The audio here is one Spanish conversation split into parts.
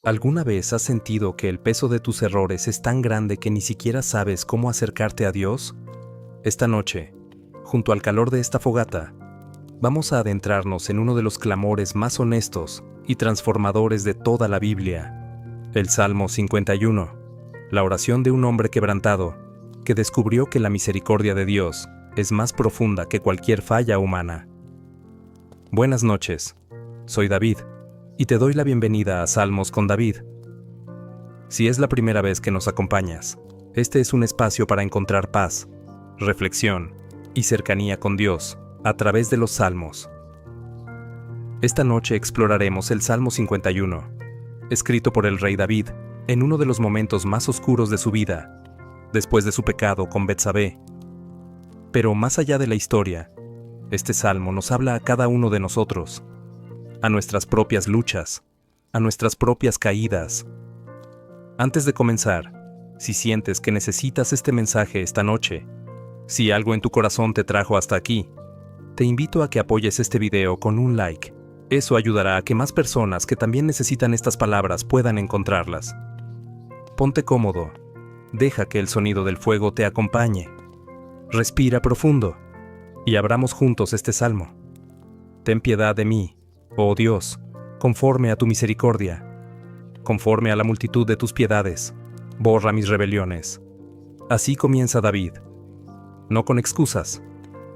¿Alguna vez has sentido que el peso de tus errores es tan grande que ni siquiera sabes cómo acercarte a Dios? Esta noche, junto al calor de esta fogata, vamos a adentrarnos en uno de los clamores más honestos y transformadores de toda la Biblia, el Salmo 51, la oración de un hombre quebrantado que descubrió que la misericordia de Dios es más profunda que cualquier falla humana. Buenas noches, soy David, y te doy la bienvenida a Salmos con David. Si es la primera vez que nos acompañas, este es un espacio para encontrar paz, reflexión y cercanía con Dios a través de los Salmos. Esta noche exploraremos el Salmo 51, escrito por el rey David en uno de los momentos más oscuros de su vida, después de su pecado con Betsabé. Pero más allá de la historia, este salmo nos habla a cada uno de nosotros, a nuestras propias luchas, a nuestras propias caídas. Antes de comenzar, si sientes que necesitas este mensaje esta noche, si algo en tu corazón te trajo hasta aquí, te invito a que apoyes este video con un like. Eso ayudará a que más personas que también necesitan estas palabras puedan encontrarlas. Ponte cómodo, deja que el sonido del fuego te acompañe. Respira profundo y abramos juntos este salmo. Ten piedad de mí, oh Dios, conforme a tu misericordia, conforme a la multitud de tus piedades, borra mis rebeliones. Así comienza David, no con excusas,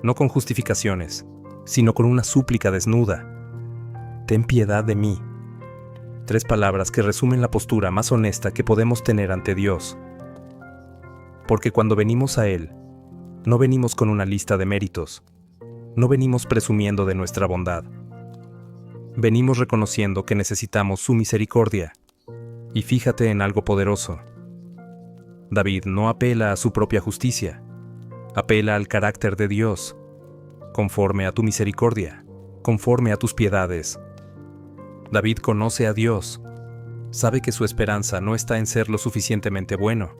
no con justificaciones, sino con una súplica desnuda. Ten piedad de mí. 3 palabras que resumen la postura más honesta que podemos tener ante Dios. Porque cuando venimos a Él, no venimos con una lista de méritos, no venimos presumiendo de nuestra bondad. Venimos reconociendo que necesitamos su misericordia. Y fíjate en algo poderoso. David no apela a su propia justicia, apela al carácter de Dios, conforme a tu misericordia, conforme a tus piedades. David conoce a Dios, sabe que su esperanza no está en ser lo suficientemente bueno,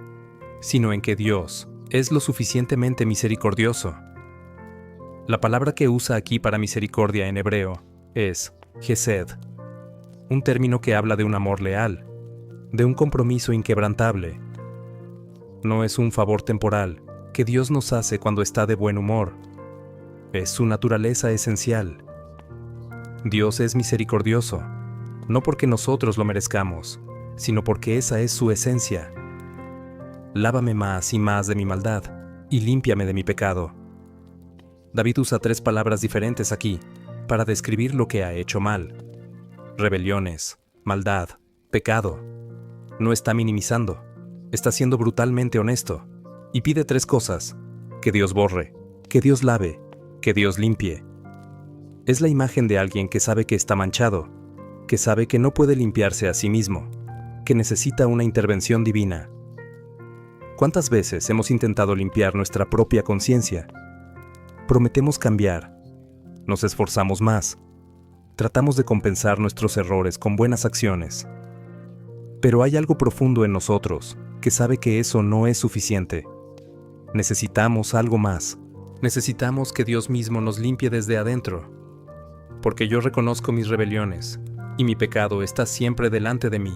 sino en que Dios es lo suficientemente misericordioso. La palabra que usa aquí para misericordia en hebreo es Hesed, un término que habla de un amor leal, de un compromiso inquebrantable. No es un favor temporal que Dios nos hace cuando está de buen humor. Es su naturaleza esencial. Dios es misericordioso, no porque nosotros lo merezcamos, sino porque esa es su esencia. Lávame más y más de mi maldad, y límpiame de mi pecado. David usa 3 palabras diferentes aquí, para describir lo que ha hecho mal. Rebeliones, maldad, pecado. No está minimizando, está siendo brutalmente honesto, y pide 3 cosas: que Dios borre, que Dios lave, que Dios limpie. Es la imagen de alguien que sabe que está manchado, que sabe que no puede limpiarse a sí mismo, que necesita una intervención divina. ¿Cuántas veces hemos intentado limpiar nuestra propia conciencia? Prometemos cambiar, nos esforzamos más, tratamos de compensar nuestros errores con buenas acciones. Pero hay algo profundo en nosotros que sabe que eso no es suficiente. Necesitamos algo más. Necesitamos que Dios mismo nos limpie desde adentro. Porque yo reconozco mis rebeliones, y mi pecado está siempre delante de mí.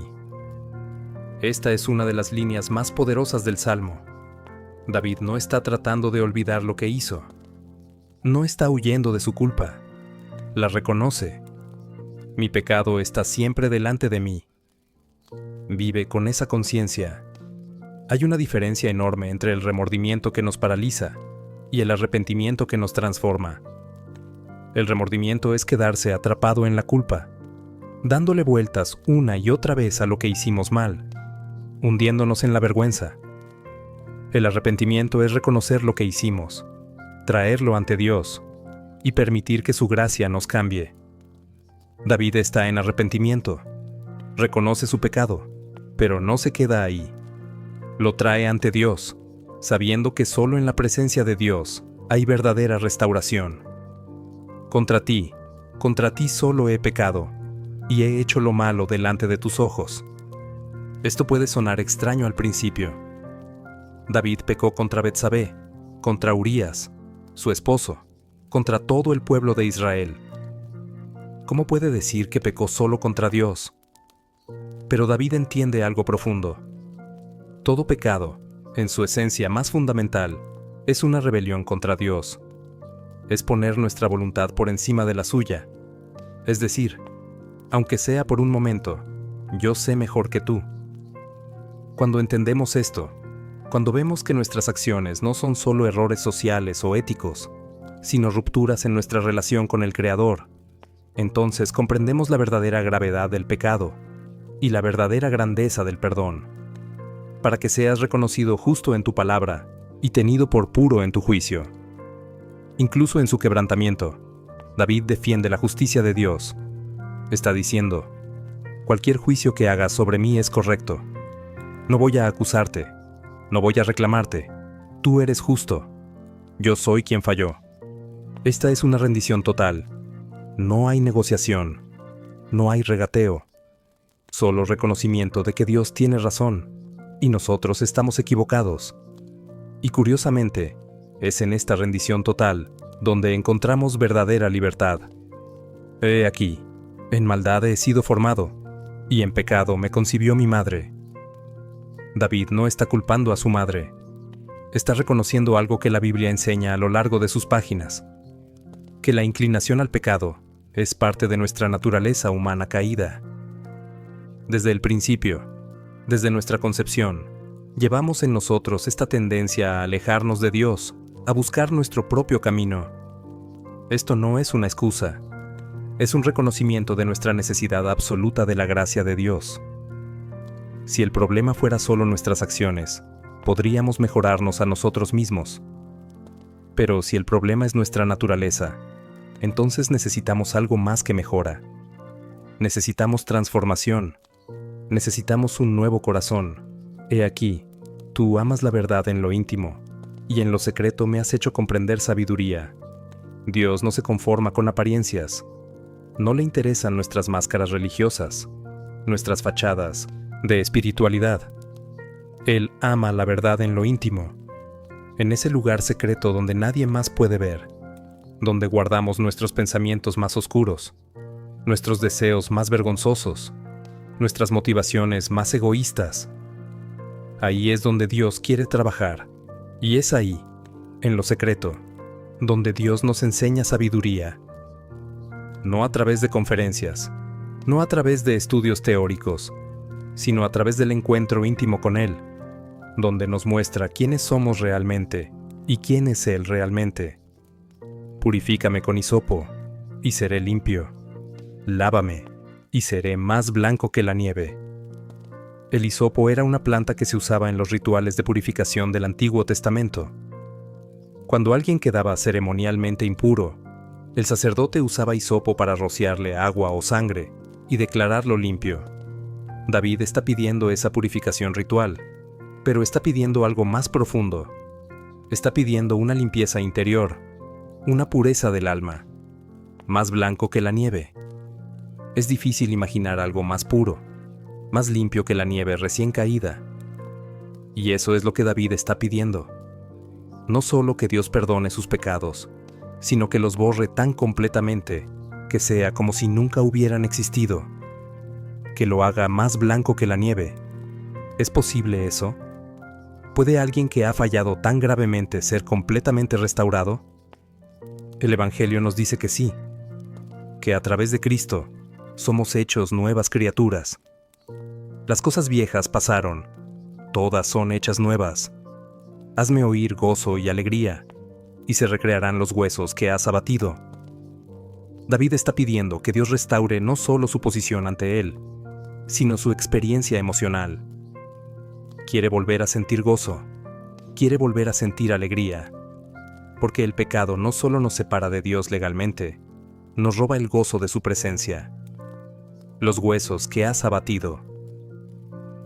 Esta es una de las líneas más poderosas del Salmo. David no está tratando de olvidar lo que hizo. No está huyendo de su culpa. La reconoce. Mi pecado está siempre delante de mí. Vive con esa conciencia. Hay una diferencia enorme entre el remordimiento que nos paraliza y el arrepentimiento que nos transforma. El remordimiento es quedarse atrapado en la culpa, dándole vueltas una y otra vez a lo que hicimos mal, hundiéndonos en la vergüenza. El arrepentimiento es reconocer lo que hicimos, traerlo ante Dios y permitir que su gracia nos cambie. David está en arrepentimiento, reconoce su pecado, pero no se queda ahí. Lo trae ante Dios, sabiendo que solo en la presencia de Dios hay verdadera restauración. Contra ti solo he pecado, y he hecho lo malo delante de tus ojos. Esto puede sonar extraño al principio. David pecó contra Betsabé, contra Urías, su esposo, contra todo el pueblo de Israel. ¿Cómo puede decir que pecó solo contra Dios? Pero David entiende algo profundo. Todo pecado, en su esencia más fundamental, es una rebelión contra Dios. Es poner nuestra voluntad por encima de la suya. Es decir, aunque sea por un momento, yo sé mejor que tú. Cuando entendemos esto, cuando vemos que nuestras acciones no son solo errores sociales o éticos, sino rupturas en nuestra relación con el Creador, entonces comprendemos la verdadera gravedad del pecado y la verdadera grandeza del perdón, para que seas reconocido justo en tu palabra y tenido por puro en tu juicio. Incluso en su quebrantamiento, David defiende la justicia de Dios. Está diciendo: cualquier juicio que hagas sobre mí es correcto. No voy a acusarte, no voy a reclamarte. Tú eres justo. Yo soy quien falló. Esta es una rendición total. No hay negociación, no hay regateo. Solo reconocimiento de que Dios tiene razón y nosotros estamos equivocados. Y curiosamente, es en esta rendición total donde encontramos verdadera libertad. He aquí, en maldad he sido formado, y en pecado me concibió mi madre. David no está culpando a su madre. Está reconociendo algo que la Biblia enseña a lo largo de sus páginas: que la inclinación al pecado es parte de nuestra naturaleza humana caída. Desde el principio, desde nuestra concepción, llevamos en nosotros esta tendencia a alejarnos de Dios, a buscar nuestro propio camino. Esto no es una excusa, es un reconocimiento de nuestra necesidad absoluta de la gracia de Dios. Si el problema fuera solo nuestras acciones, podríamos mejorarnos a nosotros mismos. Pero si el problema es nuestra naturaleza, entonces necesitamos algo más que mejora. Necesitamos transformación. Necesitamos un nuevo corazón. He aquí, tú amas la verdad en lo íntimo, y en lo secreto me has hecho comprender sabiduría. Dios no se conforma con apariencias. No le interesan nuestras máscaras religiosas, nuestras fachadas de espiritualidad. Él ama la verdad en lo íntimo, en ese lugar secreto donde nadie más puede ver, donde guardamos nuestros pensamientos más oscuros, nuestros deseos más vergonzosos, nuestras motivaciones más egoístas. Ahí es donde Dios quiere trabajar, y es ahí, en lo secreto, donde Dios nos enseña sabiduría. No a través de conferencias, no a través de estudios teóricos, sino a través del encuentro íntimo con Él, donde nos muestra quiénes somos realmente y quién es Él realmente. Purifícame con hisopo, y seré limpio. Lávame, y seré más blanco que la nieve. El hisopo era una planta que se usaba en los rituales de purificación del Antiguo Testamento. Cuando alguien quedaba ceremonialmente impuro, el sacerdote usaba hisopo para rociarle agua o sangre y declararlo limpio. David está pidiendo esa purificación ritual, pero está pidiendo algo más profundo. Está pidiendo una limpieza interior, una pureza del alma, más blanco que la nieve. Es difícil imaginar algo más puro, más limpio que la nieve recién caída. Y eso es lo que David está pidiendo. No solo que Dios perdone sus pecados, sino que los borre tan completamente que sea como si nunca hubieran existido, que lo haga más blanco que la nieve. ¿Es posible eso? ¿Puede alguien que ha fallado tan gravemente ser completamente restaurado? El Evangelio nos dice que sí, que a través de Cristo somos hechos nuevas criaturas. Las cosas viejas pasaron, todas son hechas nuevas. Hazme oír gozo y alegría, y se recrearán los huesos que has abatido. David está pidiendo que Dios restaure no solo su posición ante Él, sino su experiencia emocional. Quiere volver a sentir gozo, quiere volver a sentir alegría, porque el pecado no solo nos separa de Dios legalmente, nos roba el gozo de su presencia. Los huesos que has abatido.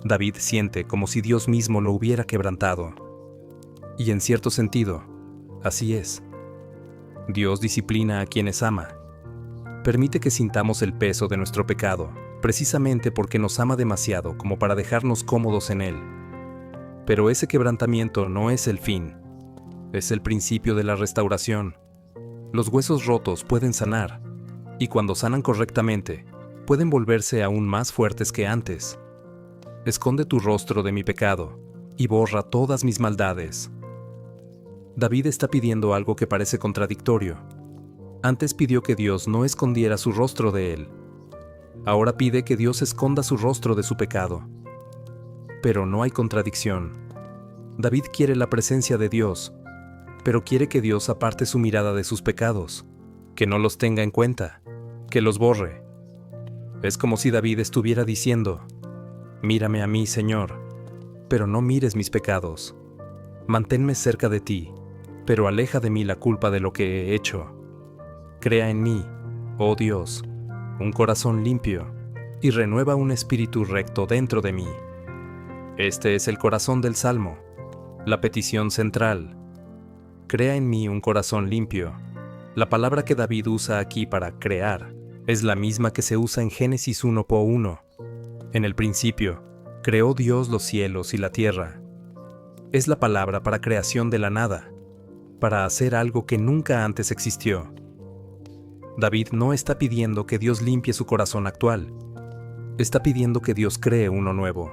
David siente como si Dios mismo lo hubiera quebrantado. Y en cierto sentido, así es. Dios disciplina a quienes ama. Permite que sintamos el peso de nuestro pecado, precisamente porque nos ama demasiado como para dejarnos cómodos en Él. Pero ese quebrantamiento no es el fin, es el principio de la restauración. Los huesos rotos pueden sanar, y cuando sanan correctamente, pueden volverse aún más fuertes que antes. esconde tu rostro de mi pecado y borra todas mis maldades. David está pidiendo algo que parece contradictorio. Antes pidió que Dios no escondiera su rostro de él. Ahora pide que Dios esconda su rostro de su pecado. Pero no hay contradicción. David quiere la presencia de Dios, pero quiere que Dios aparte su mirada de sus pecados, que no los tenga en cuenta, que los borre. Es como si David estuviera diciendo: mírame a mí, Señor, pero no mires mis pecados. Manténme cerca de ti, pero aleja de mí la culpa de lo que he hecho. Crea en mí, oh Dios, un corazón limpio, y renueva un espíritu recto dentro de mí. Este es el corazón del Salmo, la petición central. Crea en mí un corazón limpio. La palabra que David usa aquí para crear es la misma que se usa en Génesis 1:1. En el principio, creó Dios los cielos y la tierra. Es la palabra para creación de la nada, para hacer algo que nunca antes existió. David no está pidiendo que Dios limpie su corazón actual. Está pidiendo que Dios cree uno nuevo.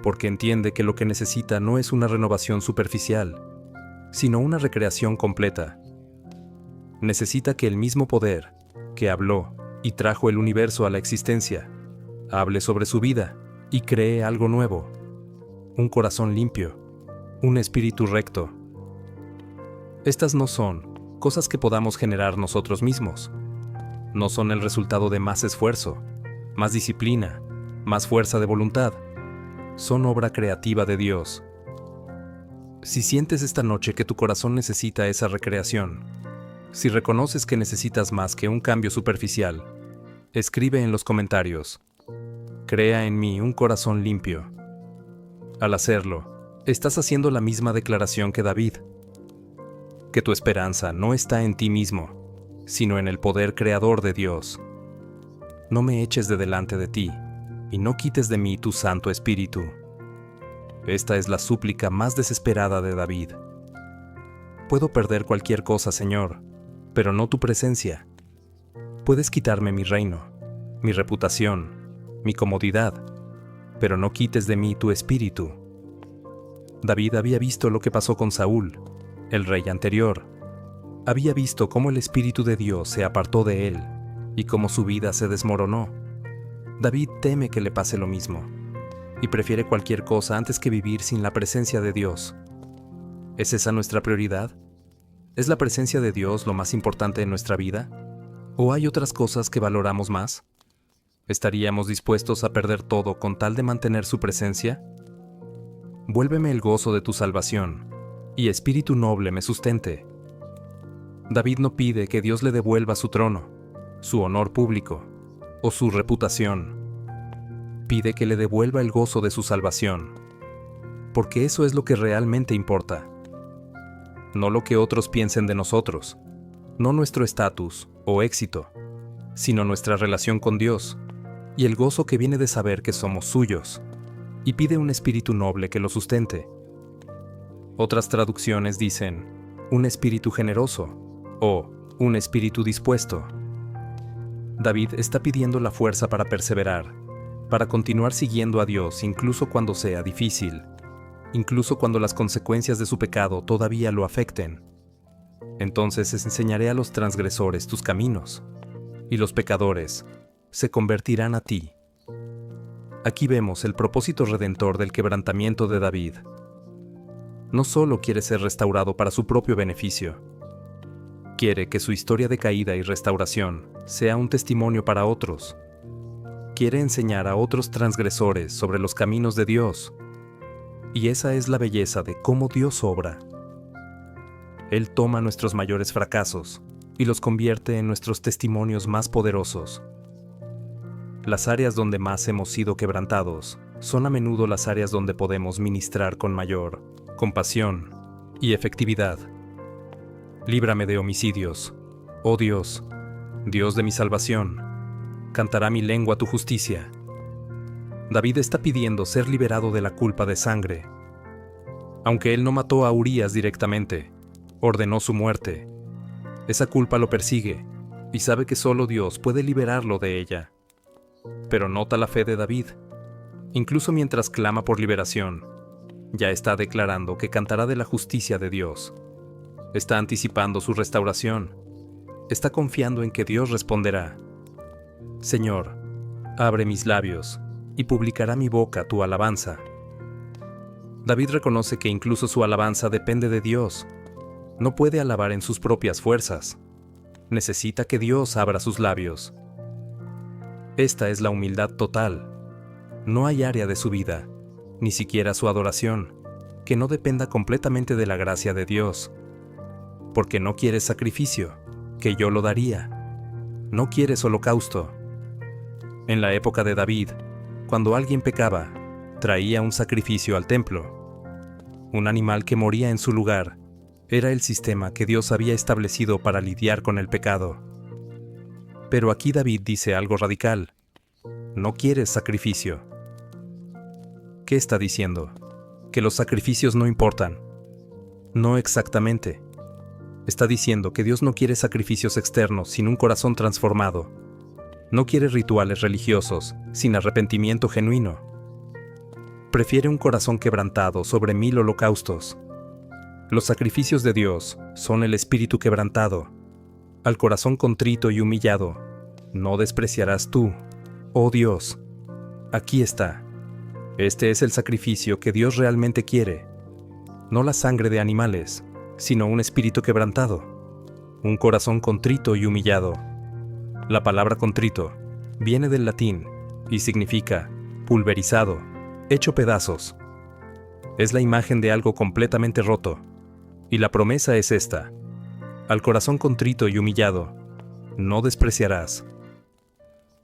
Porque entiende que lo que necesita no es una renovación superficial, sino una recreación completa. Necesita que el mismo poder que habló y trajo el universo a la existencia hable sobre su vida y cree algo nuevo, un corazón limpio, un espíritu recto. Estas no son cosas que podamos generar nosotros mismos. No son el resultado de más esfuerzo, más disciplina, más fuerza de voluntad. Son obra creativa de Dios. Si sientes esta noche que tu corazón necesita esa recreación, si reconoces que necesitas más que un cambio superficial, escribe en los comentarios: crea en mí un corazón limpio. Al hacerlo, estás haciendo la misma declaración que David: que tu esperanza no está en ti mismo, sino en el poder creador de Dios. No me eches de delante de ti, y no quites de mí tu Santo Espíritu. Esta es la súplica más desesperada de David. Puedo perder cualquier cosa, Señor, pero no tu presencia. Puedes quitarme mi reino, mi reputación, mi comodidad, pero no quites de mí tu espíritu. David había visto lo que pasó con Saúl, el rey anterior. Había visto cómo el Espíritu de Dios se apartó de él y cómo su vida se desmoronó. David teme que le pase lo mismo y prefiere cualquier cosa antes que vivir sin la presencia de Dios. ¿Es esa nuestra prioridad? ¿Es la presencia de Dios lo más importante en nuestra vida? ¿O hay otras cosas que valoramos más? ¿Estaríamos dispuestos a perder todo con tal de mantener su presencia? Vuélveme el gozo de tu salvación, y espíritu noble me sustente. David no pide que Dios le devuelva su trono, su honor público o su reputación. Pide que le devuelva el gozo de su salvación, porque eso es lo que realmente importa. No lo que otros piensen de nosotros, no nuestro estatus o éxito, sino nuestra relación con Dios y el gozo que viene de saber que somos suyos, y pide un espíritu noble que lo sustente. Otras traducciones dicen, un espíritu generoso, o un espíritu dispuesto. David está pidiendo la fuerza para perseverar, para continuar siguiendo a Dios incluso cuando sea difícil, incluso cuando las consecuencias de su pecado todavía lo afecten. Entonces enseñaré a los transgresores tus caminos, y los pecadores se convertirán a ti. Aquí vemos el propósito redentor del quebrantamiento de David. No solo quiere ser restaurado para su propio beneficio, quiere que su historia de caída y restauración sea un testimonio para otros. Quiere enseñar a otros transgresores sobre los caminos de Dios. Y esa es la belleza de cómo Dios obra. Él toma nuestros mayores fracasos y los convierte en nuestros testimonios más poderosos. Las áreas donde más hemos sido quebrantados son a menudo las áreas donde podemos ministrar con mayor compasión y efectividad. Líbrame de homicidios, oh Dios, Dios de mi salvación. Cantará mi lengua tu justicia. David está pidiendo ser liberado de la culpa de sangre. Aunque él no mató a Urías directamente, ordenó su muerte. Esa culpa lo persigue y sabe que solo Dios puede liberarlo de ella. Pero nota la fe de David. Incluso mientras clama por liberación, ya está declarando que cantará de la justicia de Dios. Está anticipando su restauración. Está confiando en que Dios responderá. Señor, abre mis labios, y publicará mi boca tu alabanza. David reconoce que incluso su alabanza depende de Dios. No puede alabar en sus propias fuerzas. Necesita que Dios abra sus labios. Esta es la humildad total. No hay área de su vida, ni siquiera su adoración, que no dependa completamente de la gracia de Dios. Porque no quieres sacrificio, que yo lo daría. No quieres holocausto. En la época de David, cuando alguien pecaba, traía un sacrificio al templo. Un animal que moría en su lugar era el sistema que Dios había establecido para lidiar con el pecado. Pero aquí David dice algo radical. No quieres sacrificio. ¿Qué está diciendo? Que los sacrificios no importan. No exactamente. Está diciendo que Dios no quiere sacrificios externos sin un corazón transformado. No quiere rituales religiosos sin arrepentimiento genuino. Prefiere un corazón quebrantado sobre 1000 holocaustos. Los sacrificios de Dios son el espíritu quebrantado. Al corazón contrito y humillado, no despreciarás tú, oh Dios. Aquí está. Este es el sacrificio que Dios realmente quiere. No la sangre de animales, sino un espíritu quebrantado. Un corazón contrito y humillado. La palabra contrito viene del latín y significa pulverizado, hecho pedazos. Es la imagen de algo completamente roto. Y la promesa es esta: al corazón contrito y humillado, no despreciarás.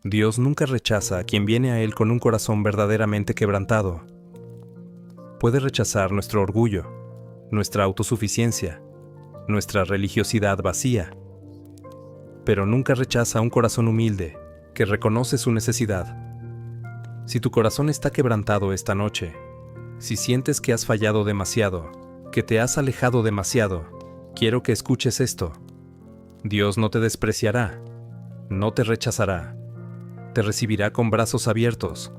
Dios nunca rechaza a quien viene a Él con un corazón verdaderamente quebrantado. Puede rechazar nuestro orgullo, nuestra autosuficiencia, nuestra religiosidad vacía, pero nunca rechaza un corazón humilde que reconoce su necesidad. Si tu corazón está quebrantado esta noche, si sientes que has fallado demasiado, que te has alejado demasiado, quiero que escuches esto. Dios no te despreciará, no te rechazará, te recibirá con brazos abiertos.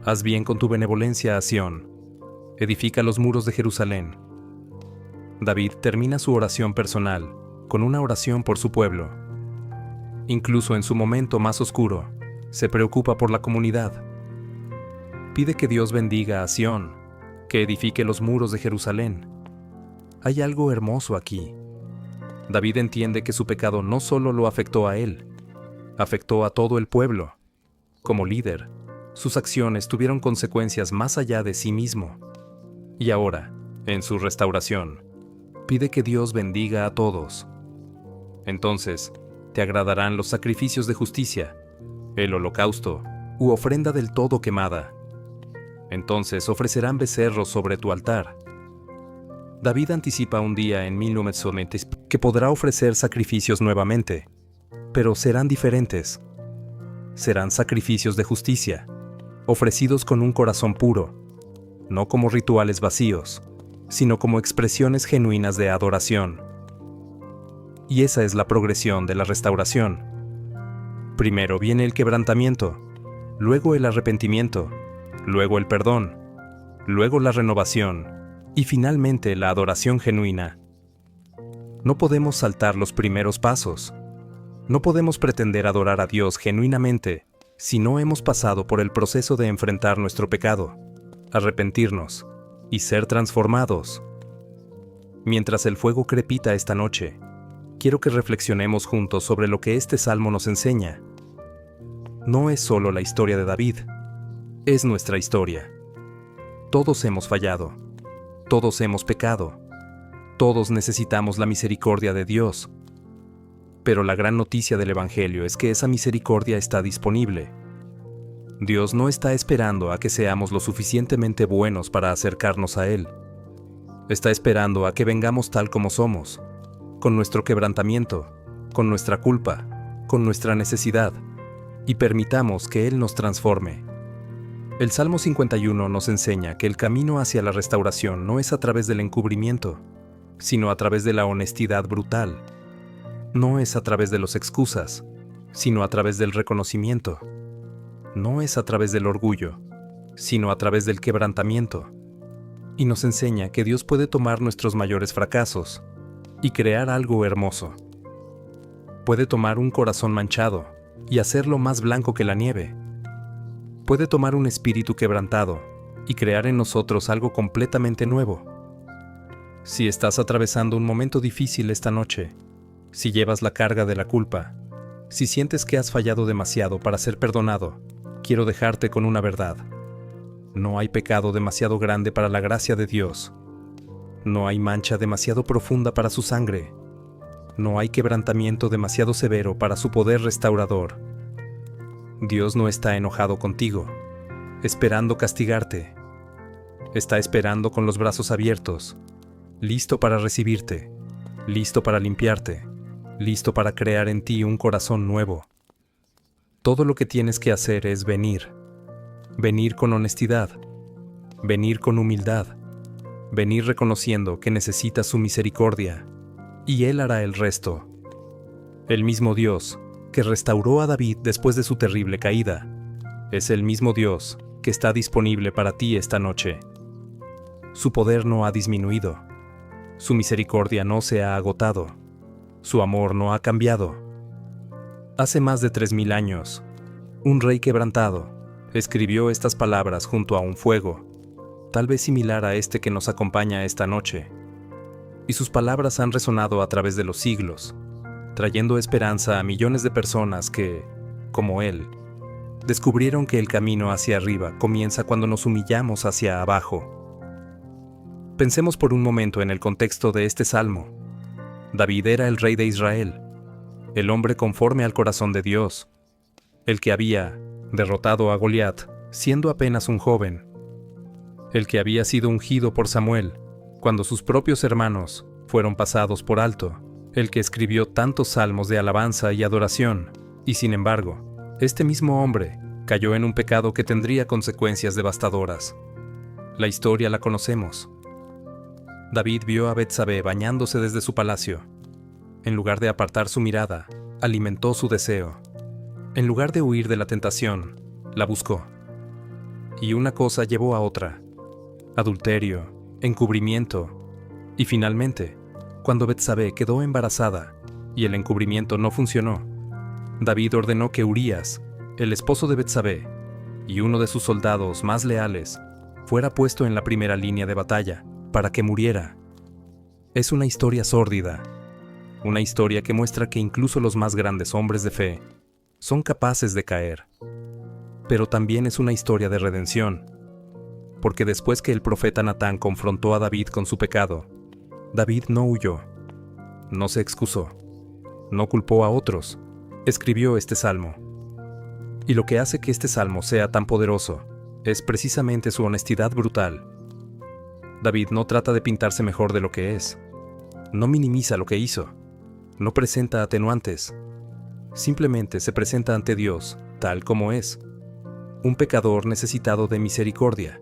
Haz bien con tu benevolencia a Sión, edifica los muros de Jerusalén. David termina su oración personal con una oración por su pueblo. Incluso en su momento más oscuro, se preocupa por la comunidad. Pide que Dios bendiga a Sión, que edifique los muros de Jerusalén. Hay algo hermoso aquí. David entiende que su pecado no solo lo afectó a él, afectó a todo el pueblo. Como líder, sus acciones tuvieron consecuencias más allá de sí mismo. Y ahora, en su restauración, pide que Dios bendiga a todos. Entonces, te agradarán los sacrificios de justicia, el holocausto u ofrenda del todo quemada. Entonces ofrecerán becerros sobre tu altar. David anticipa un día en 1920 que podrá ofrecer sacrificios nuevamente, pero serán diferentes. Serán sacrificios de justicia, ofrecidos con un corazón puro, no como rituales vacíos, sino como expresiones genuinas de adoración. Y esa es la progresión de la restauración. Primero viene el quebrantamiento, luego el arrepentimiento, luego el perdón, luego la renovación y finalmente la adoración genuina. No podemos saltar los primeros pasos. No podemos pretender adorar a Dios genuinamente si no hemos pasado por el proceso de enfrentar nuestro pecado, arrepentirnos y ser transformados. Mientras el fuego crepita esta noche, quiero que reflexionemos juntos sobre lo que este salmo nos enseña. No es solo la historia de David, es nuestra historia. Todos hemos fallado, todos hemos pecado, todos necesitamos la misericordia de Dios. Pero la gran noticia del Evangelio es que esa misericordia está disponible. Dios no está esperando a que seamos lo suficientemente buenos para acercarnos a Él. Está esperando a que vengamos tal como somos, con nuestro quebrantamiento, con nuestra culpa, con nuestra necesidad, y permitamos que Él nos transforme. El Salmo 51 nos enseña que el camino hacia la restauración no es a través del encubrimiento, sino a través de la honestidad brutal. No es a través de las excusas, sino a través del reconocimiento. No es a través del orgullo, sino a través del quebrantamiento. Y nos enseña que Dios puede tomar nuestros mayores fracasos y crear algo hermoso. Puede tomar un corazón manchado y hacerlo más blanco que la nieve. Puede tomar un espíritu quebrantado y crear en nosotros algo completamente nuevo. Si estás atravesando un momento difícil esta noche, si llevas la carga de la culpa, si sientes que has fallado demasiado para ser perdonado, quiero dejarte con una verdad. No hay pecado demasiado grande para la gracia de Dios. No hay mancha demasiado profunda para su sangre. No hay quebrantamiento demasiado severo para su poder restaurador. Dios no está enojado contigo, esperando castigarte. Está esperando con los brazos abiertos, listo para recibirte, listo para limpiarte, listo para crear en ti un corazón nuevo. Todo lo que tienes que hacer es venir. Venir con honestidad, venir con humildad, venir reconociendo que necesitas su misericordia, y Él hará el resto. El mismo Dios que restauró a David después de su terrible caída, es el mismo Dios que está disponible para ti esta noche. Su poder no ha disminuido, su misericordia no se ha agotado, su amor no ha cambiado. Hace más de 3000 años, un rey quebrantado escribió estas palabras junto a un fuego, tal vez similar a este que nos acompaña esta noche, y sus palabras han resonado a través de los siglos, trayendo esperanza a millones de personas que, como él, descubrieron que el camino hacia arriba comienza cuando nos humillamos hacia abajo. Pensemos por un momento en el contexto de este salmo. David era el rey de Israel, el hombre conforme al corazón de Dios, el que había derrotado a Goliat siendo apenas un joven, el que había sido ungido por Samuel cuando sus propios hermanos fueron pasados por alto, el que escribió tantos salmos de alabanza y adoración, y sin embargo, este mismo hombre cayó en un pecado que tendría consecuencias devastadoras. La historia la conocemos. David vio a Betsabé bañándose desde su palacio. En lugar de apartar su mirada, alimentó su deseo. En lugar de huir de la tentación, la buscó. Y una cosa llevó a otra: adulterio, encubrimiento, y finalmente, cuando Betsabé quedó embarazada y el encubrimiento no funcionó, David ordenó que Urías, el esposo de Betsabé, y uno de sus soldados más leales, fuera puesto en la primera línea de batalla para que muriera. Es una historia sórdida, una historia que muestra que incluso los más grandes hombres de fe son capaces de caer. Pero también es una historia de redención, porque después que el profeta Natán confrontó a David con su pecado, David no huyó, no se excusó, no culpó a otros, escribió este salmo. Y lo que hace que este salmo sea tan poderoso es precisamente su honestidad brutal. David no trata de pintarse mejor de lo que es, no minimiza lo que hizo, no presenta atenuantes, simplemente se presenta ante Dios tal como es, un pecador necesitado de misericordia.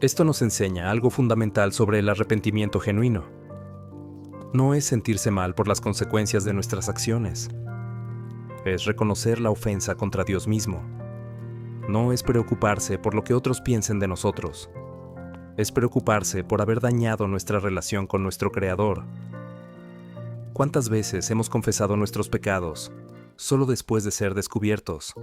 Esto nos enseña algo fundamental sobre el arrepentimiento genuino. No es sentirse mal por las consecuencias de nuestras acciones. Es reconocer la ofensa contra Dios mismo. No es preocuparse por lo que otros piensen de nosotros. Es preocuparse por haber dañado nuestra relación con nuestro Creador. ¿Cuántas veces hemos confesado nuestros pecados solo después de ser descubiertos?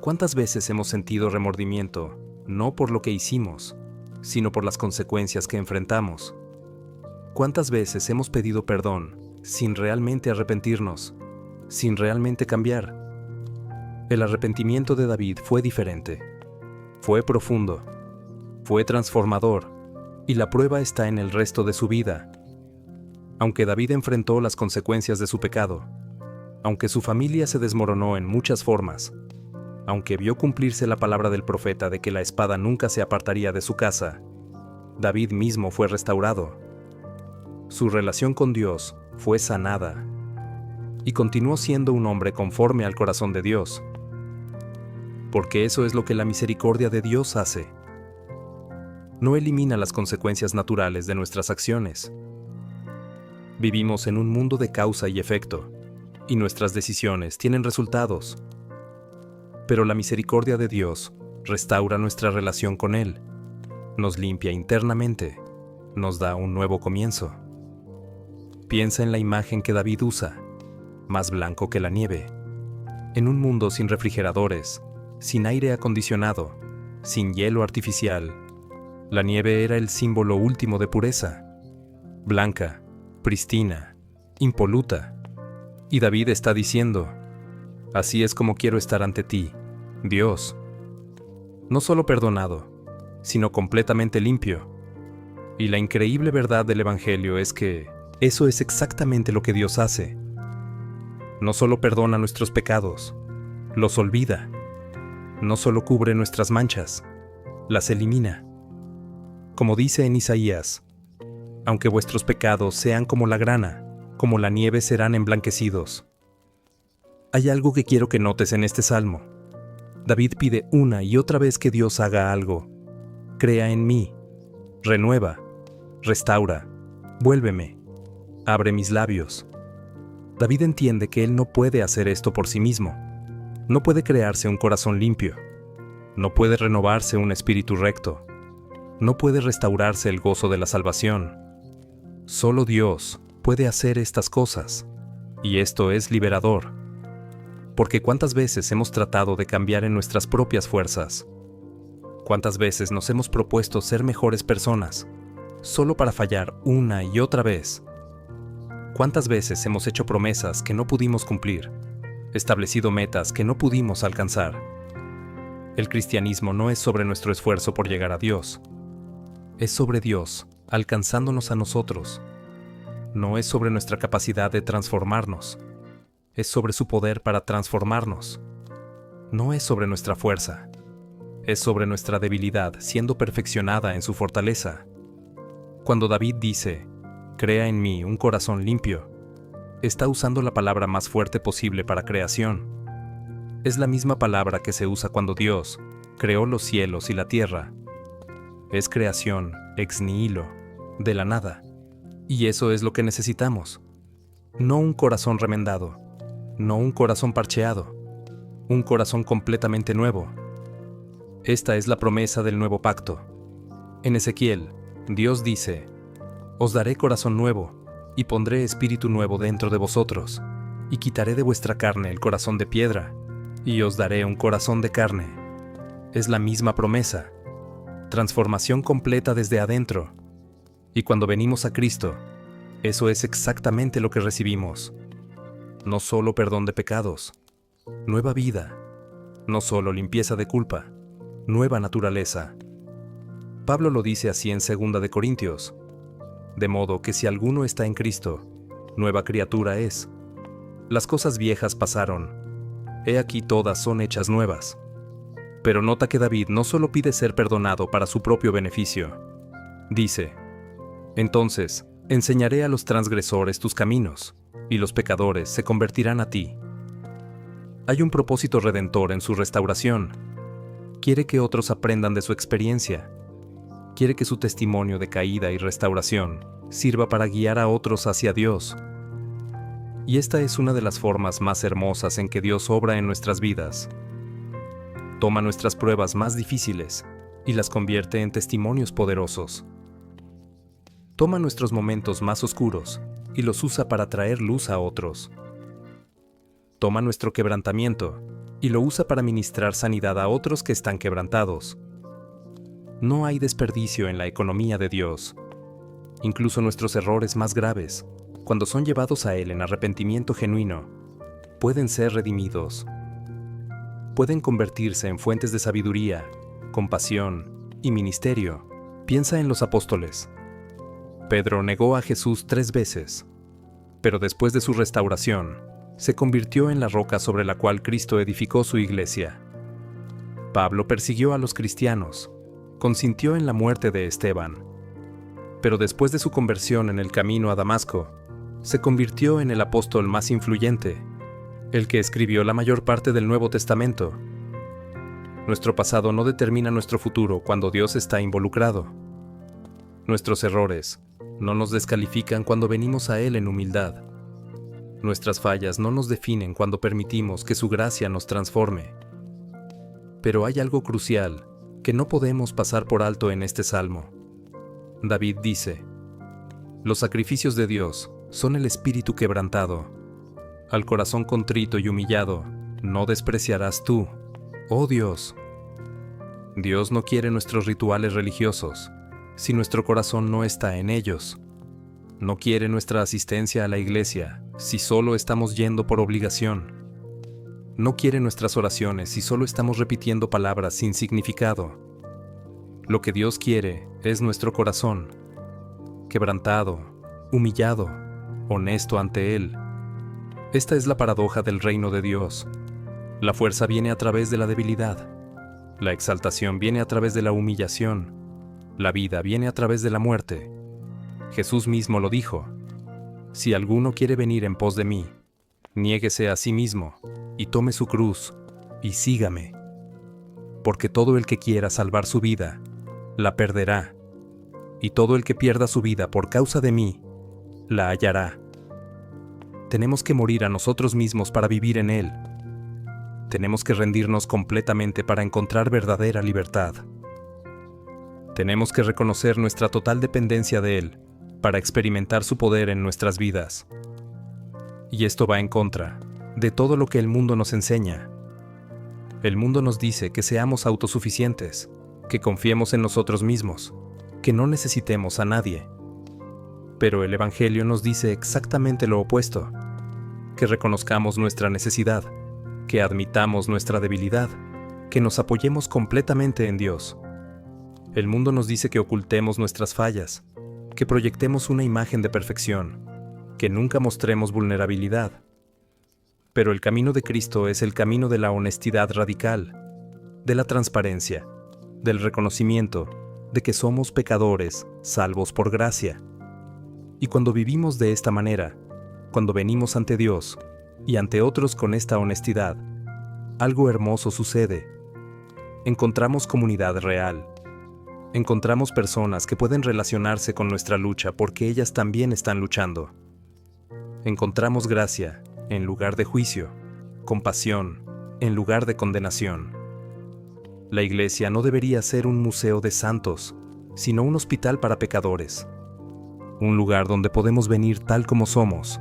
¿Cuántas veces hemos sentido remordimiento, no por lo que hicimos, sino por las consecuencias que enfrentamos? ¿Cuántas veces hemos pedido perdón sin realmente arrepentirnos, sin realmente cambiar? El arrepentimiento de David fue diferente, fue profundo, fue transformador, y la prueba está en el resto de su vida. Aunque David enfrentó las consecuencias de su pecado, aunque su familia se desmoronó en muchas formas, aunque vio cumplirse la palabra del profeta de que la espada nunca se apartaría de su casa, David mismo fue restaurado. Su relación con Dios fue sanada, y continuó siendo un hombre conforme al corazón de Dios. Porque eso es lo que la misericordia de Dios hace. No elimina las consecuencias naturales de nuestras acciones. Vivimos en un mundo de causa y efecto, y nuestras decisiones tienen resultados. Pero la misericordia de Dios restaura nuestra relación con Él, nos limpia internamente, nos da un nuevo comienzo. Piensa en la imagen que David usa, más blanco que la nieve. En un mundo sin refrigeradores, sin aire acondicionado, sin hielo artificial, la nieve era el símbolo último de pureza, blanca, pristina, impoluta. Y David está diciendo, así es como quiero estar ante ti, Dios. No solo perdonado, sino completamente limpio. Y la increíble verdad del Evangelio es que eso es exactamente lo que Dios hace. No solo perdona nuestros pecados, los olvida. No solo cubre nuestras manchas, las elimina. Como dice en Isaías, aunque vuestros pecados sean como la grana, como la nieve serán emblanquecidos. Hay algo que quiero que notes en este salmo. David pide una y otra vez que Dios haga algo. Crea en mí, renueva, restaura, vuélveme, abre mis labios. David entiende que él no puede hacer esto por sí mismo. No puede crearse un corazón limpio. No puede renovarse un espíritu recto. No puede restaurarse el gozo de la salvación. Solo Dios puede hacer estas cosas. Y esto es liberador. Porque ¿cuántas veces hemos tratado de cambiar en nuestras propias fuerzas? ¿Cuántas veces nos hemos propuesto ser mejores personas, solo para fallar una y otra vez? ¿Cuántas veces hemos hecho promesas que no pudimos cumplir, establecido metas que no pudimos alcanzar? El cristianismo no es sobre nuestro esfuerzo por llegar a Dios. Es sobre Dios alcanzándonos a nosotros. No es sobre nuestra capacidad de transformarnos. Es sobre su poder para transformarnos. No es sobre nuestra fuerza. Es sobre nuestra debilidad siendo perfeccionada en su fortaleza. Cuando David dice, crea en mí un corazón limpio, está usando la palabra más fuerte posible para creación. Es la misma palabra que se usa cuando Dios creó los cielos y la tierra. Es creación ex nihilo, de la nada. Y eso es lo que necesitamos. No un corazón remendado, no un corazón parcheado, un corazón completamente nuevo. Esta es la promesa del nuevo pacto. En Ezequiel, Dios dice, os daré corazón nuevo, y pondré espíritu nuevo dentro de vosotros, y quitaré de vuestra carne el corazón de piedra, y os daré un corazón de carne. Es la misma promesa, transformación completa desde adentro. Y cuando venimos a Cristo, eso es exactamente lo que recibimos. No solo perdón de pecados, nueva vida, no solo limpieza de culpa, nueva naturaleza. Pablo lo dice así en 2 de Corintios. De modo que si alguno está en Cristo, nueva criatura es. Las cosas viejas pasaron. He aquí todas son hechas nuevas. Pero nota que David no solo pide ser perdonado para su propio beneficio. Dice, entonces, enseñaré a los transgresores tus caminos, y los pecadores se convertirán a ti. Hay un propósito redentor en su restauración. Quiere que otros aprendan de su experiencia. Quiere que su testimonio de caída y restauración sirva para guiar a otros hacia Dios. Y esta es una de las formas más hermosas en que Dios obra en nuestras vidas. Toma nuestras pruebas más difíciles y las convierte en testimonios poderosos. Toma nuestros momentos más oscuros y los usa para traer luz a otros. Toma nuestro quebrantamiento y lo usa para ministrar sanidad a otros que están quebrantados. No hay desperdicio en la economía de Dios. Incluso nuestros errores más graves, cuando son llevados a Él en arrepentimiento genuino, pueden ser redimidos. Pueden convertirse en fuentes de sabiduría, compasión y ministerio. Piensa en los apóstoles. Pedro negó a Jesús 3 veces, pero después de su restauración, se convirtió en la roca sobre la cual Cristo edificó su iglesia. Pablo persiguió a los cristianos, consintió en la muerte de Esteban, pero después de su conversión en el camino a Damasco, se convirtió en el apóstol más influyente, el que escribió la mayor parte del Nuevo Testamento. Nuestro pasado no determina nuestro futuro cuando Dios está involucrado. Nuestros errores no nos descalifican cuando venimos a Él en humildad. Nuestras fallas no nos definen cuando permitimos que su gracia nos transforme. Pero hay algo crucial que no podemos pasar por alto en este salmo. David dice: los sacrificios de Dios son el espíritu quebrantado. Al corazón contrito y humillado no despreciarás tú, oh Dios. Dios no quiere nuestros rituales religiosos si nuestro corazón no está en ellos. No quiere nuestra asistencia a la iglesia si solo estamos yendo por obligación. No quiere nuestras oraciones si solo estamos repitiendo palabras sin significado. Lo que Dios quiere es nuestro corazón, quebrantado, humillado, honesto ante Él. Esta es la paradoja del reino de Dios. La fuerza viene a través de la debilidad. La exaltación viene a través de la humillación. La vida viene a través de la muerte. Jesús mismo lo dijo: si alguno quiere venir en pos de mí, niéguese a sí mismo, y tome su cruz, y sígame. Porque todo el que quiera salvar su vida, la perderá, y todo el que pierda su vida por causa de mí, la hallará. Tenemos que morir a nosotros mismos para vivir en Él. Tenemos que rendirnos completamente para encontrar verdadera libertad. Tenemos que reconocer nuestra total dependencia de Él para experimentar su poder en nuestras vidas. Y esto va en contra de todo lo que el mundo nos enseña. El mundo nos dice que seamos autosuficientes, que confiemos en nosotros mismos, que no necesitemos a nadie. Pero el Evangelio nos dice exactamente lo opuesto: que reconozcamos nuestra necesidad, que admitamos nuestra debilidad, que nos apoyemos completamente en Dios. El mundo nos dice que ocultemos nuestras fallas, que proyectemos una imagen de perfección, que nunca mostremos vulnerabilidad. Pero el camino de Cristo es el camino de la honestidad radical, de la transparencia, del reconocimiento de que somos pecadores salvos por gracia. Y cuando vivimos de esta manera, cuando venimos ante Dios y ante otros con esta honestidad, algo hermoso sucede. Encontramos comunidad real. Encontramos personas que pueden relacionarse con nuestra lucha porque ellas también están luchando. Encontramos gracia en lugar de juicio, compasión en lugar de condenación. La iglesia no debería ser un museo de santos, sino un hospital para pecadores. Un lugar donde podemos venir tal como somos,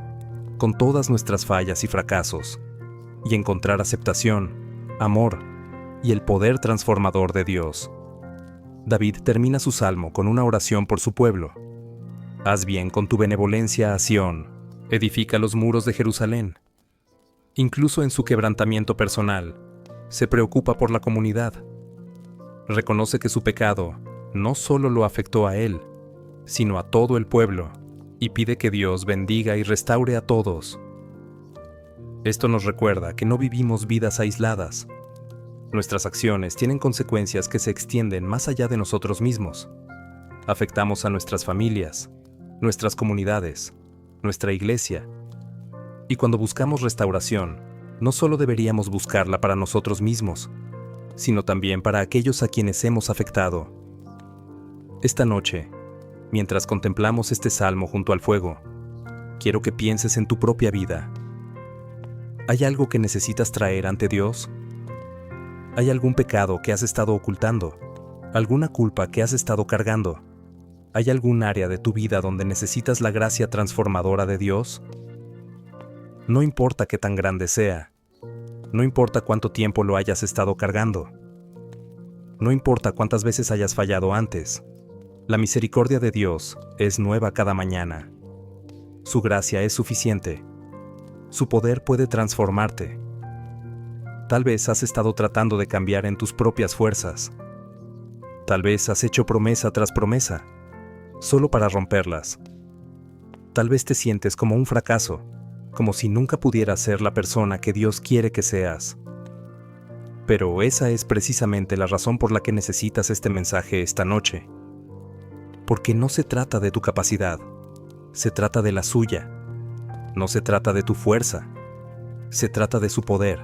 con todas nuestras fallas y fracasos, y encontrar aceptación, amor y el poder transformador de Dios. David termina su salmo con una oración por su pueblo. Haz bien con tu benevolencia a Sión, edifica los muros de Jerusalén. Incluso en su quebrantamiento personal, se preocupa por la comunidad. Reconoce que su pecado no solo lo afectó a él, sino a todo el pueblo, y pide que Dios bendiga y restaure a todos. Esto nos recuerda que no vivimos vidas aisladas. Nuestras acciones tienen consecuencias que se extienden más allá de nosotros mismos. Afectamos a nuestras familias, nuestras comunidades, nuestra iglesia. Y cuando buscamos restauración, no solo deberíamos buscarla para nosotros mismos, sino también para aquellos a quienes hemos afectado. Esta noche, mientras contemplamos este salmo junto al fuego, quiero que pienses en tu propia vida. ¿Hay algo que necesitas traer ante Dios? ¿Hay algún pecado que has estado ocultando? ¿Alguna culpa que has estado cargando? ¿Hay algún área de tu vida donde necesitas la gracia transformadora de Dios? No importa qué tan grande sea. No importa cuánto tiempo lo hayas estado cargando. No importa cuántas veces hayas fallado antes. La misericordia de Dios es nueva cada mañana. Su gracia es suficiente. Su poder puede transformarte. Tal vez has estado tratando de cambiar en tus propias fuerzas. Tal vez has hecho promesa tras promesa, solo para romperlas. Tal vez te sientes como un fracaso, como si nunca pudieras ser la persona que Dios quiere que seas. Pero esa es precisamente la razón por la que necesitas este mensaje esta noche. Porque no se trata de tu capacidad, se trata de la suya. No se trata de tu fuerza, se trata de su poder.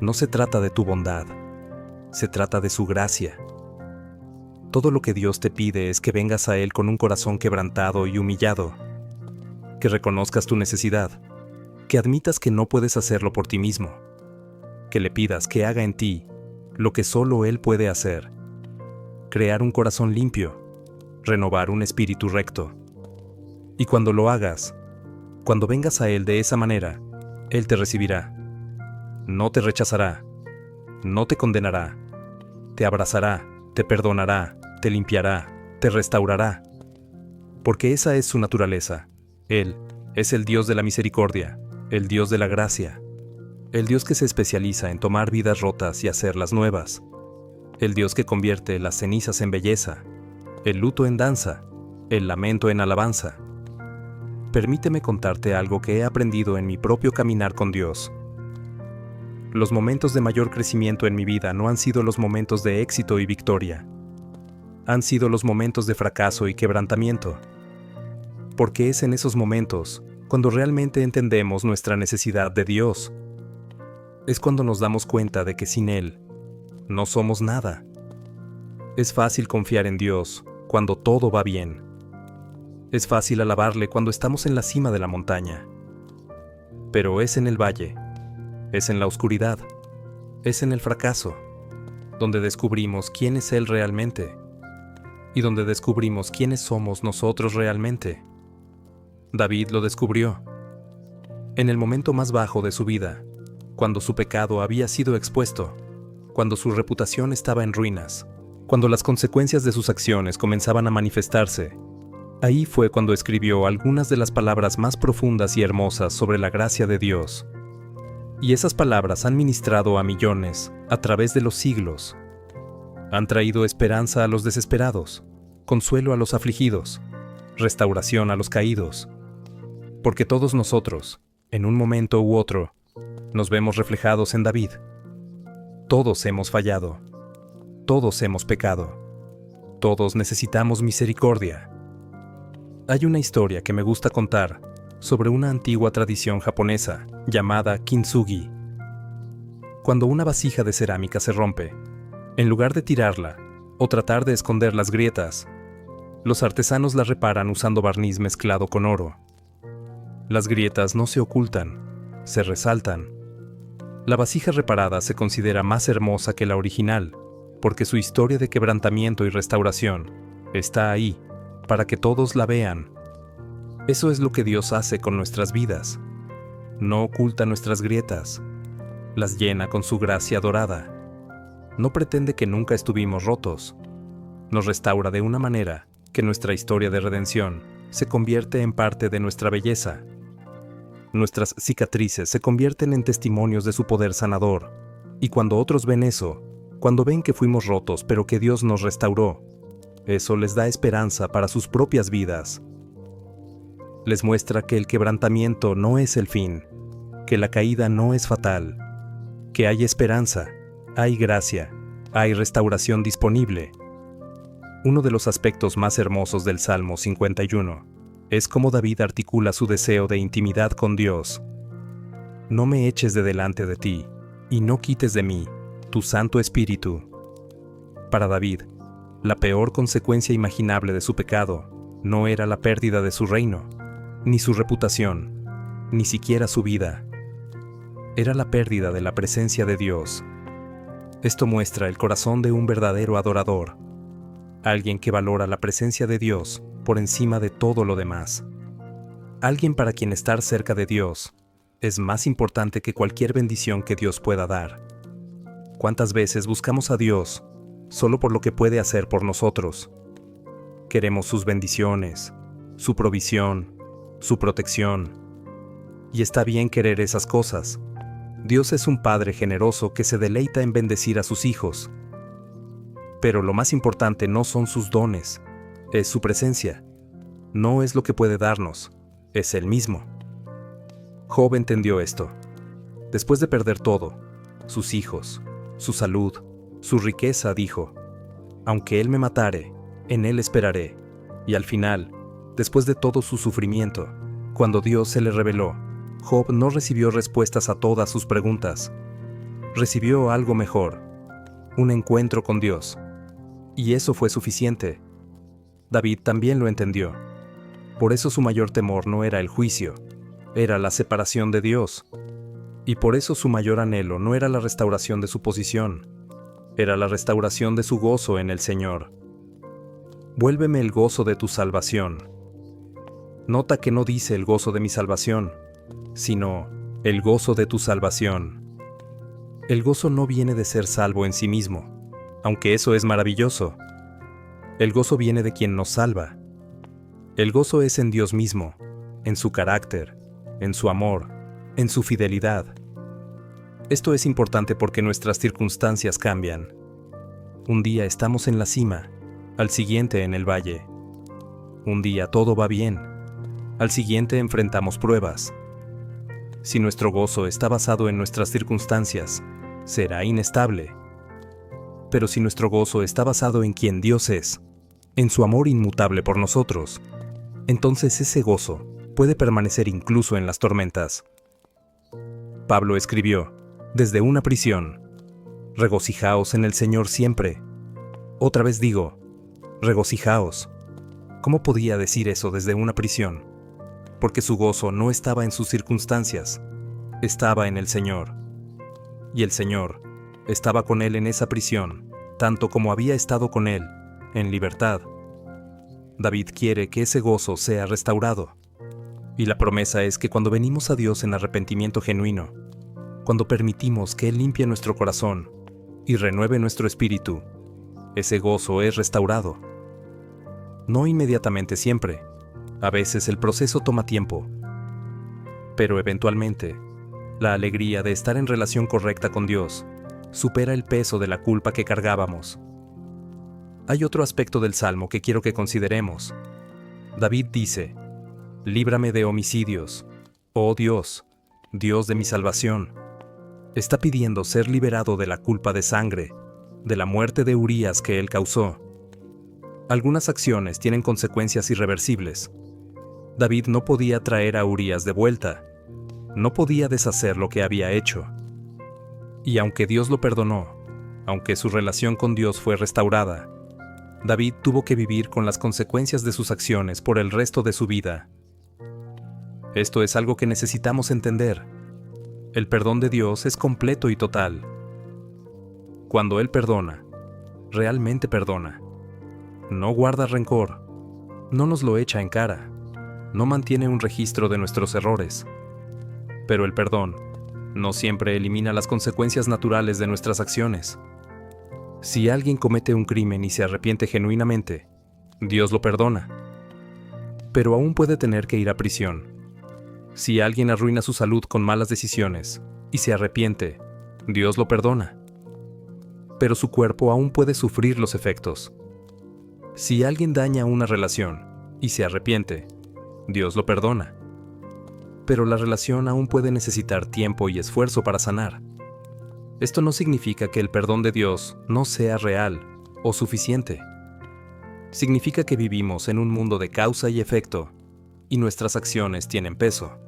No se trata de tu bondad, se trata de su gracia. Todo lo que Dios te pide es que vengas a Él con un corazón quebrantado y humillado, que reconozcas tu necesidad, que admitas que no puedes hacerlo por ti mismo, que le pidas que haga en ti lo que solo Él puede hacer: crear un corazón limpio, renovar un espíritu recto. Y cuando lo hagas, cuando vengas a Él de esa manera, Él te recibirá. No te rechazará, no te condenará, te abrazará, te perdonará, te limpiará, te restaurará. Porque esa es su naturaleza. Él es el Dios de la misericordia, el Dios de la gracia, el Dios que se especializa en tomar vidas rotas y hacerlas nuevas, el Dios que convierte las cenizas en belleza, el luto en danza, el lamento en alabanza. Permíteme contarte algo que he aprendido en mi propio caminar con Dios. Los momentos de mayor crecimiento en mi vida no han sido los momentos de éxito y victoria. Han sido los momentos de fracaso y quebrantamiento. Porque es en esos momentos cuando realmente entendemos nuestra necesidad de Dios. Es cuando nos damos cuenta de que sin Él no somos nada. Es fácil confiar en Dios cuando todo va bien. Es fácil alabarle cuando estamos en la cima de la montaña. Pero es en el valle, es en la oscuridad, es en el fracaso, donde descubrimos quién es Él realmente y donde descubrimos quiénes somos nosotros realmente. David lo descubrió. En el momento más bajo de su vida, cuando su pecado había sido expuesto, cuando su reputación estaba en ruinas, cuando las consecuencias de sus acciones comenzaban a manifestarse, ahí fue cuando escribió algunas de las palabras más profundas y hermosas sobre la gracia de Dios. Y esas palabras han ministrado a millones a través de los siglos. Han traído esperanza a los desesperados, consuelo a los afligidos, restauración a los caídos. Porque todos nosotros, en un momento u otro, nos vemos reflejados en David. Todos hemos fallado. Todos hemos pecado. Todos necesitamos misericordia. Hay una historia que me gusta contar sobre una antigua tradición japonesa llamada kintsugi. Cuando una vasija de cerámica se rompe, en lugar de tirarla o tratar de esconder las grietas, los artesanos la reparan usando barniz mezclado con oro. Las grietas no se ocultan, se resaltan. La vasija reparada se considera más hermosa que la original, porque su historia de quebrantamiento y restauración está ahí, para que todos la vean. Eso es lo que Dios hace con nuestras vidas. No oculta nuestras grietas, las llena con su gracia dorada. No pretende que nunca estuvimos rotos. Nos restaura de una manera que nuestra historia de redención se convierte en parte de nuestra belleza. Nuestras cicatrices se convierten en testimonios de su poder sanador. Y cuando otros ven eso, cuando ven que fuimos rotos pero que Dios nos restauró, eso les da esperanza para sus propias vidas. Les muestra que el quebrantamiento no es el fin, que la caída no es fatal, que hay esperanza, hay gracia, hay restauración disponible. Uno de los aspectos más hermosos del Salmo 51 es cómo David articula su deseo de intimidad con Dios. No me eches de delante de ti, y no quites de mí tu Santo Espíritu. Para David, la peor consecuencia imaginable de su pecado no era la pérdida de su reino, ni su reputación, ni siquiera su vida. Era la pérdida de la presencia de Dios. Esto muestra el corazón de un verdadero adorador, alguien que valora la presencia de Dios por encima de todo lo demás. Alguien para quien estar cerca de Dios es más importante que cualquier bendición que Dios pueda dar. ¿Cuántas veces buscamos a Dios solo por lo que puede hacer por nosotros? Queremos sus bendiciones, su provisión, su protección. Y está bien querer esas cosas. Dios es un Padre generoso que se deleita en bendecir a sus hijos. Pero lo más importante no son sus dones, es su presencia. No es lo que puede darnos, es Él mismo. Job entendió esto. Después de perder todo, sus hijos, su salud, su riqueza, dijo: aunque Él me matare, en Él esperaré. Y al final, después de todo su sufrimiento, cuando Dios se le reveló, Job no recibió respuestas a todas sus preguntas. Recibió algo mejor, un encuentro con Dios. Y eso fue suficiente. David también lo entendió. Por eso su mayor temor no era el juicio, era la separación de Dios. Y por eso su mayor anhelo no era la restauración de su posición, Era la restauración de su gozo en el Señor. Vuélveme el gozo de tu salvación. Nota que no dice el gozo de mi salvación, sino el gozo de tu salvación. El gozo no viene de ser salvo en sí mismo, aunque eso es maravilloso. El gozo viene de quien nos salva. El gozo es en Dios mismo, en su carácter, en su amor, en su fidelidad. Esto es importante porque nuestras circunstancias cambian. Un día estamos en la cima, al siguiente en el valle. Un día todo va bien, al siguiente enfrentamos pruebas. Si nuestro gozo está basado en nuestras circunstancias, será inestable. Pero si nuestro gozo está basado en quien Dios es, en su amor inmutable por nosotros, entonces ese gozo puede permanecer incluso en las tormentas. Pablo escribió, desde una prisión, regocijaos en el Señor siempre. Otra vez digo, regocijaos. ¿Cómo podía decir eso desde una prisión? Porque su gozo no estaba en sus circunstancias, estaba en el Señor. Y el Señor estaba con él en esa prisión, tanto como había estado con él, en libertad. David quiere que ese gozo sea restaurado. Y la promesa es que cuando venimos a Dios en arrepentimiento genuino, cuando permitimos que Él limpie nuestro corazón y renueve nuestro espíritu, ese gozo es restaurado. No inmediatamente siempre. A veces el proceso toma tiempo. Pero eventualmente, la alegría de estar en relación correcta con Dios supera el peso de la culpa que cargábamos. Hay otro aspecto del Salmo que quiero que consideremos. David dice, líbrame de homicidios, oh Dios, Dios de mi salvación. Está pidiendo ser liberado de la culpa de sangre, de la muerte de Urías que él causó. Algunas acciones tienen consecuencias irreversibles. David no podía traer a Urías de vuelta. No podía deshacer lo que había hecho. Y aunque Dios lo perdonó, aunque su relación con Dios fue restaurada, David tuvo que vivir con las consecuencias de sus acciones por el resto de su vida. Esto es algo que necesitamos entender. El perdón de Dios es completo y total. Cuando Él perdona, realmente perdona. No guarda rencor, no nos lo echa en cara, no mantiene un registro de nuestros errores. Pero el perdón no siempre elimina las consecuencias naturales de nuestras acciones. Si alguien comete un crimen y se arrepiente genuinamente, Dios lo perdona. Pero aún puede tener que ir a prisión. Si alguien arruina su salud con malas decisiones y se arrepiente, Dios lo perdona. Pero su cuerpo aún puede sufrir los efectos. Si alguien daña una relación y se arrepiente, Dios lo perdona. Pero la relación aún puede necesitar tiempo y esfuerzo para sanar. Esto no significa que el perdón de Dios no sea real o suficiente. Significa que vivimos en un mundo de causa y efecto, y nuestras acciones tienen peso.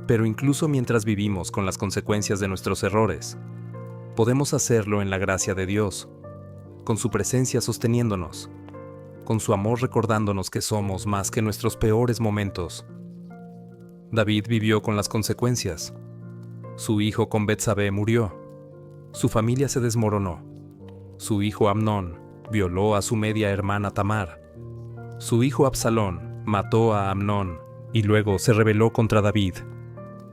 Pero incluso mientras vivimos con las consecuencias de nuestros errores, podemos hacerlo en la gracia de Dios, con su presencia sosteniéndonos, con su amor recordándonos que somos más que nuestros peores momentos. David vivió con las consecuencias. Su hijo con Betsabé murió. Su familia se desmoronó. Su hijo Amnón violó a su media hermana Tamar. Su hijo Absalón mató a Amnón y luego se rebeló contra David.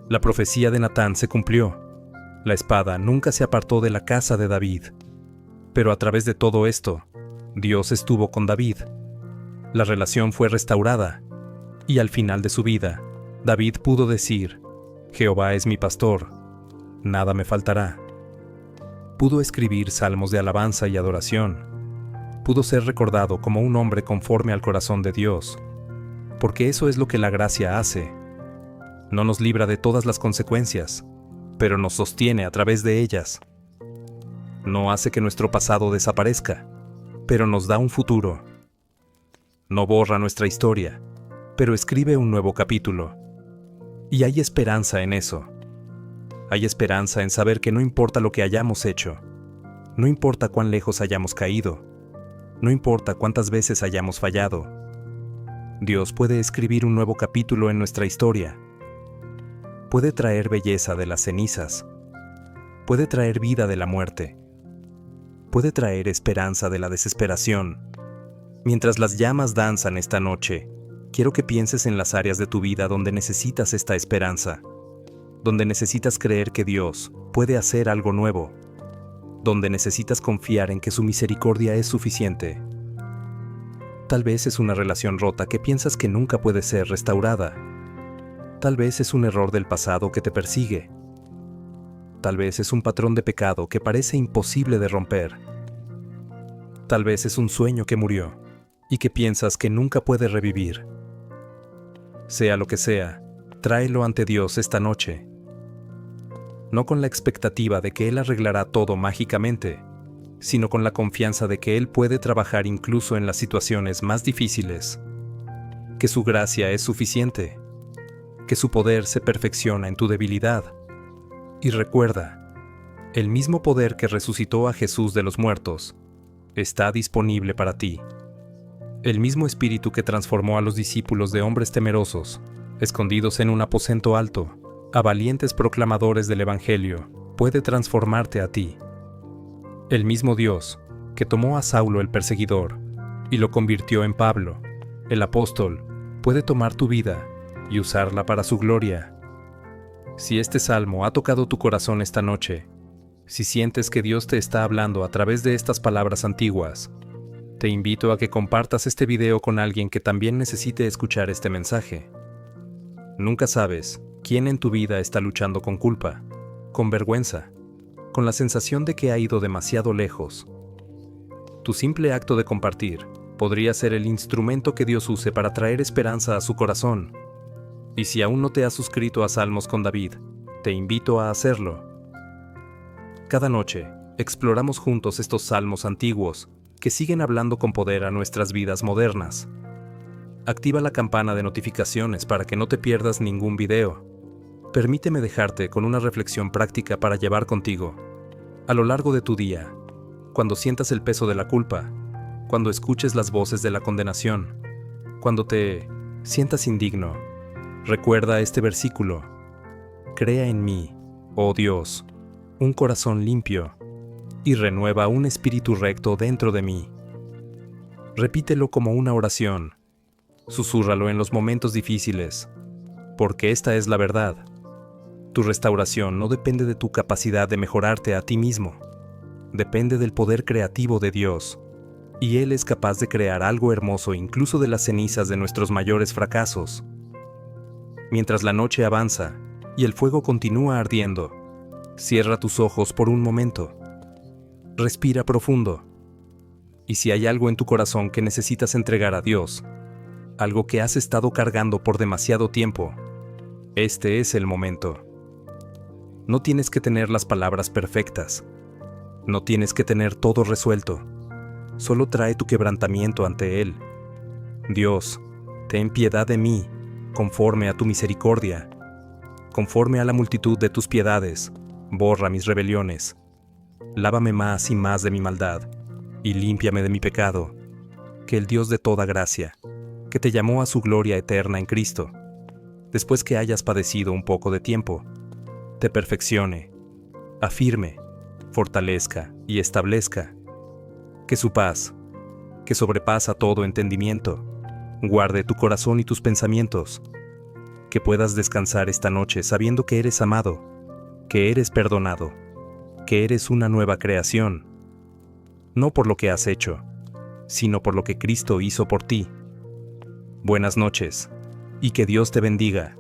La profecía de Natán se cumplió. La espada nunca se apartó de la casa de David. Pero a través de todo esto, Dios estuvo con David. La relación fue restaurada, y al final de su vida, David pudo decir, Jehová es mi pastor, nada me faltará. Pudo escribir salmos de alabanza y adoración. Pudo ser recordado como un hombre conforme al corazón de Dios, porque eso es lo que la gracia hace. No nos libra de todas las consecuencias, pero nos sostiene a través de ellas. No hace que nuestro pasado desaparezca, pero nos da un futuro. No borra nuestra historia, pero escribe un nuevo capítulo. Y hay esperanza en eso. Hay esperanza en saber que no importa lo que hayamos hecho, no importa cuán lejos hayamos caído, no importa cuántas veces hayamos fallado, Dios puede escribir un nuevo capítulo en nuestra historia. Puede traer belleza de las cenizas, puede traer vida de la muerte, puede traer esperanza de la desesperación. Mientras las llamas danzan esta noche, quiero que pienses en las áreas de tu vida donde necesitas esta esperanza, donde necesitas creer que Dios puede hacer algo nuevo, donde necesitas confiar en que su misericordia es suficiente. Tal vez es una relación rota que piensas que nunca puede ser restaurada. Tal vez es un error del pasado que te persigue. Tal vez es un patrón de pecado que parece imposible de romper. Tal vez es un sueño que murió y que piensas que nunca puede revivir. Sea lo que sea, tráelo ante Dios esta noche. No con la expectativa de que Él arreglará todo mágicamente, sino con la confianza de que Él puede trabajar incluso en las situaciones más difíciles, que su gracia es suficiente, que su poder se perfecciona en tu debilidad. Y recuerda, el mismo poder que resucitó a Jesús de los muertos está disponible para ti. El mismo espíritu que transformó a los discípulos de hombres temerosos, escondidos en un aposento alto, a valientes proclamadores del Evangelio, puede transformarte a ti. El mismo Dios que tomó a Saulo el perseguidor y lo convirtió en Pablo, el apóstol, puede tomar tu vida y usarla para su gloria. Si este salmo ha tocado tu corazón esta noche, si sientes que Dios te está hablando a través de estas palabras antiguas, te invito a que compartas este video con alguien que también necesite escuchar este mensaje. Nunca sabes quién en tu vida está luchando con culpa, con vergüenza, con la sensación de que ha ido demasiado lejos. Tu simple acto de compartir podría ser el instrumento que Dios use para traer esperanza a su corazón. Y si aún no te has suscrito a Salmos con David, te invito a hacerlo. Cada noche, exploramos juntos estos salmos antiguos que siguen hablando con poder a nuestras vidas modernas. Activa la campana de notificaciones para que no te pierdas ningún video. Permíteme dejarte con una reflexión práctica para llevar contigo. A lo largo de tu día, cuando sientas el peso de la culpa, cuando escuches las voces de la condenación, cuando te sientas indigno, recuerda este versículo. Crea en mí, oh Dios, un corazón limpio, y renueva un espíritu recto dentro de mí. Repítelo como una oración. Susúrralo en los momentos difíciles, porque esta es la verdad. Tu restauración no depende de tu capacidad de mejorarte a ti mismo. Depende del poder creativo de Dios, y Él es capaz de crear algo hermoso incluso de las cenizas de nuestros mayores fracasos. Mientras la noche avanza y el fuego continúa ardiendo, cierra tus ojos por un momento. Respira profundo. Y si hay algo en tu corazón que necesitas entregar a Dios, algo que has estado cargando por demasiado tiempo, este es el momento. No tienes que tener las palabras perfectas. No tienes que tener todo resuelto. Solo trae tu quebrantamiento ante Él. Dios, ten piedad de mí, conforme a tu misericordia. Conforme a la multitud de tus piedades, borra mis rebeliones. Lávame más y más de mi maldad, y límpiame de mi pecado. Que el Dios de toda gracia, que te llamó a su gloria eterna en Cristo, después que hayas padecido un poco de tiempo, te perfeccione, afirme, fortalezca y establezca. Que su paz, que sobrepasa todo entendimiento, guarde tu corazón y tus pensamientos. Que puedas descansar esta noche sabiendo que eres amado, que eres perdonado, que eres una nueva creación, no por lo que has hecho, sino por lo que Cristo hizo por ti. Buenas noches, y que Dios te bendiga.